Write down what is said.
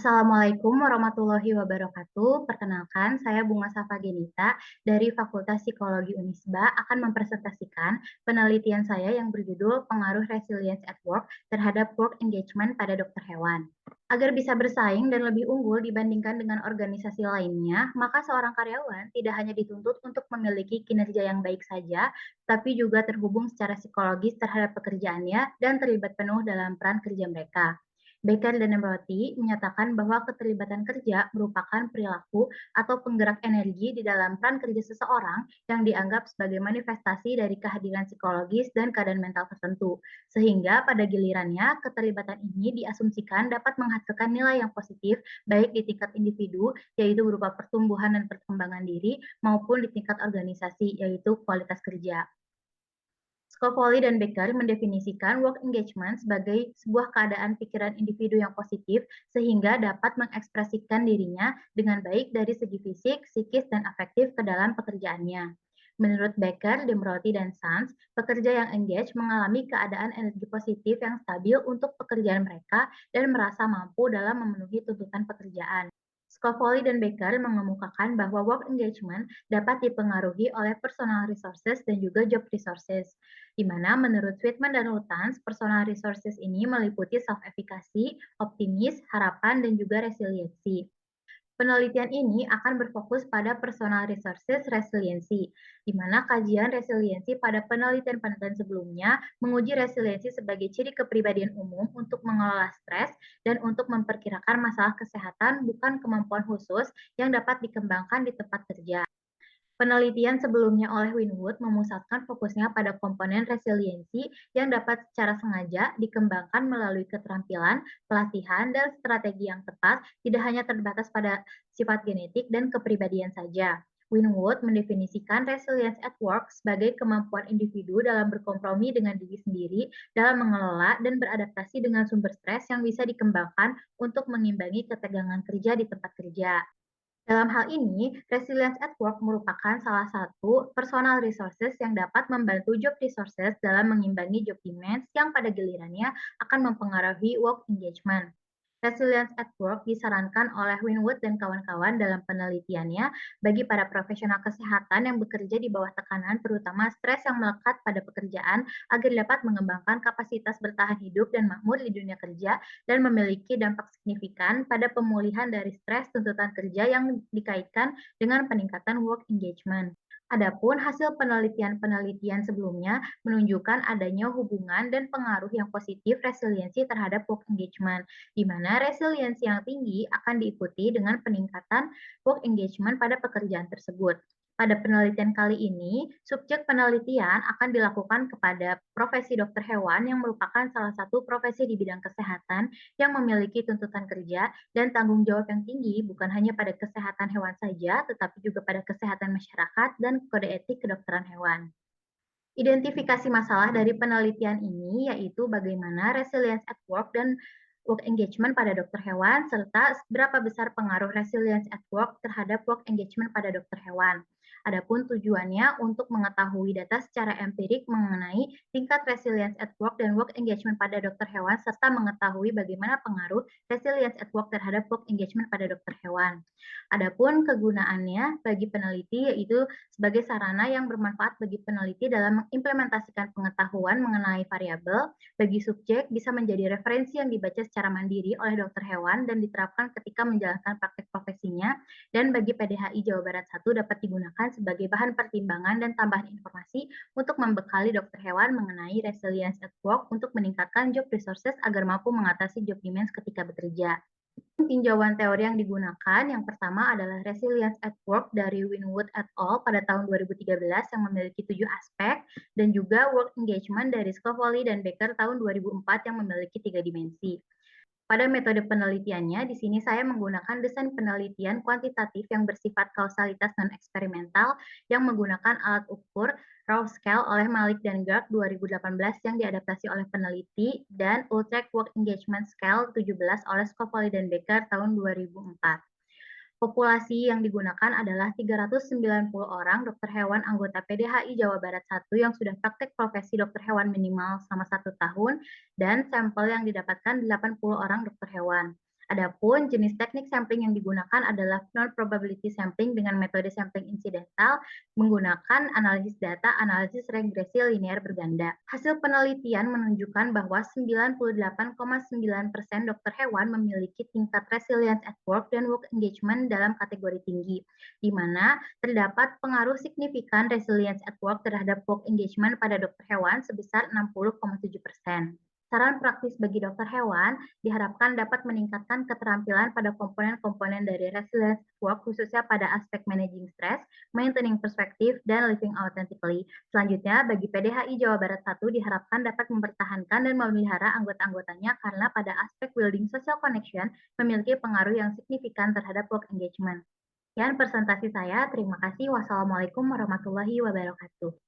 Assalamualaikum warahmatullahi wabarakatuh. Perkenalkan, saya Bunga Safa Genita dari Fakultas Psikologi Unisba akan mempresentasikan penelitian saya yang berjudul Pengaruh Resilience at Work terhadap Work Engagement pada dokter hewan. Agar bisa bersaing dan lebih unggul dibandingkan dengan organisasi lainnya, maka seorang karyawan tidak hanya dituntut untuk memiliki kinerja yang baik saja, tapi juga terhubung secara psikologis terhadap pekerjaannya dan terlibat penuh dalam peran kerja mereka. Baker dan Roti menyatakan bahwa keterlibatan kerja merupakan perilaku atau penggerak energi di dalam peran kerja seseorang yang dianggap sebagai manifestasi dari kehadiran psikologis dan keadaan mental tertentu. Sehingga pada gilirannya, keterlibatan ini diasumsikan dapat menghasilkan nilai yang positif baik di tingkat individu, yaitu berupa pertumbuhan dan perkembangan diri, maupun di tingkat organisasi, yaitu kualitas kerja. Scopoli dan Becker mendefinisikan work engagement sebagai sebuah keadaan pikiran individu yang positif sehingga dapat mengekspresikan dirinya dengan baik dari segi fisik, psikis, dan afektif ke dalam pekerjaannya. Menurut Becker, Demroti, dan Sons, pekerja yang engage mengalami keadaan energi positif yang stabil untuk pekerjaan mereka dan merasa mampu dalam memenuhi tuntutan pekerjaan. Scopoli dan Becker mengemukakan bahwa work engagement dapat dipengaruhi oleh personal resources dan juga job resources, di mana menurut Sweetman dan Lutans, personal resources ini meliputi self-efficacy, optimis, harapan, dan juga resiliensi. Penelitian ini akan berfokus pada personal resources resiliensi, di mana kajian resiliensi pada penelitian-penelitian sebelumnya menguji resiliensi sebagai ciri kepribadian umum untuk mengelola stres dan untuk memperkirakan masalah kesehatan bukan kemampuan khusus yang dapat dikembangkan di tempat kerja. Penelitian sebelumnya oleh Winwood memusatkan fokusnya pada komponen resiliensi yang dapat secara sengaja dikembangkan melalui keterampilan, pelatihan, dan strategi yang tepat, tidak hanya terbatas pada sifat genetik dan kepribadian saja. Winwood mendefinisikan resilience at work sebagai kemampuan individu dalam berkompromi dengan diri sendiri dalam mengelola dan beradaptasi dengan sumber stres yang bisa dikembangkan untuk mengimbangi ketegangan kerja di tempat kerja. Dalam hal ini, resilience at work merupakan salah satu personal resources yang dapat membantu job resources dalam mengimbangi job demands yang pada gilirannya akan mempengaruhi work engagement. Resilience at work disarankan oleh Winwood dan kawan-kawan dalam penelitiannya bagi para profesional kesehatan yang bekerja di bawah tekanan, terutama stres yang melekat pada pekerjaan, agar dapat mengembangkan kapasitas bertahan hidup dan makmur di dunia kerja dan memiliki dampak signifikan pada pemulihan dari stres tuntutan kerja yang dikaitkan dengan peningkatan work engagement. Adapun hasil penelitian-penelitian sebelumnya menunjukkan adanya hubungan dan pengaruh yang positif resiliensi terhadap work engagement, di mana resiliensi yang tinggi akan diikuti dengan peningkatan work engagement pada pekerjaan tersebut. Pada penelitian kali ini, subjek penelitian akan dilakukan kepada profesi dokter hewan yang merupakan salah satu profesi di bidang kesehatan yang memiliki tuntutan kerja dan tanggung jawab yang tinggi bukan hanya pada kesehatan hewan saja, tetapi juga pada kesehatan masyarakat dan kode etik kedokteran hewan. Identifikasi masalah dari penelitian ini yaitu bagaimana resilience at work dan work engagement pada dokter hewan, serta seberapa besar pengaruh resilience at work terhadap work engagement pada dokter hewan. Adapun tujuannya untuk mengetahui data secara empirik mengenai tingkat resilience at work dan work engagement pada dokter hewan, serta mengetahui bagaimana pengaruh resilience at work terhadap work engagement pada dokter hewan. Adapun kegunaannya bagi peneliti yaitu sebagai sarana yang bermanfaat bagi peneliti dalam mengimplementasikan pengetahuan mengenai variabel bagi subjek bisa menjadi referensi yang dibaca secara mandiri oleh dokter hewan dan diterapkan ketika menjalankan praktek profesinya, dan bagi PDHI Jawa Barat 1 dapat digunakan sebagai bahan pertimbangan dan tambahan informasi untuk membekali dokter hewan mengenai resilience at work untuk meningkatkan job resources agar mampu mengatasi job demands ketika bekerja. Tinjauan teori yang digunakan, yang pertama adalah Resilience at Work dari Winwood et al. Pada tahun 2013 yang memiliki 7 aspek, dan juga Work Engagement dari Scopoli dan Becker tahun 2004 yang memiliki 3 dimensi. Pada metode penelitiannya, di sini saya menggunakan desain penelitian kuantitatif yang bersifat kausalitas non-eksperimental yang menggunakan alat ukur raw scale oleh Malik dan Garg 2018 yang diadaptasi oleh peneliti, dan Utrecht Work Engagement Scale 17 oleh Scopoli dan Becker tahun 2004. Populasi yang digunakan adalah 390 orang dokter hewan anggota PDHI Jawa Barat 1 yang sudah praktek profesi dokter hewan minimal selama 1 tahun, dan sampel yang didapatkan 80 orang dokter hewan. Adapun jenis teknik sampling yang digunakan adalah non-probability sampling dengan metode sampling insidental menggunakan analisis data analisis regresi linear berganda. Hasil penelitian menunjukkan bahwa 98,9% dokter hewan memiliki tingkat resilience at work dan work engagement dalam kategori tinggi, di mana terdapat pengaruh signifikan resilience at work terhadap work engagement pada dokter hewan sebesar 60,7%. Saran praktis bagi dokter hewan diharapkan dapat meningkatkan keterampilan pada komponen-komponen dari resilience at work khususnya pada aspek managing stress, maintaining perspective, dan living authentically. Selanjutnya, bagi PDHI Jawa Barat 1 diharapkan dapat mempertahankan dan memelihara anggota-anggotanya karena pada aspek building social connection memiliki pengaruh yang signifikan terhadap work engagement. Sekian presentasi saya, terima kasih. Wassalamualaikum warahmatullahi wabarakatuh.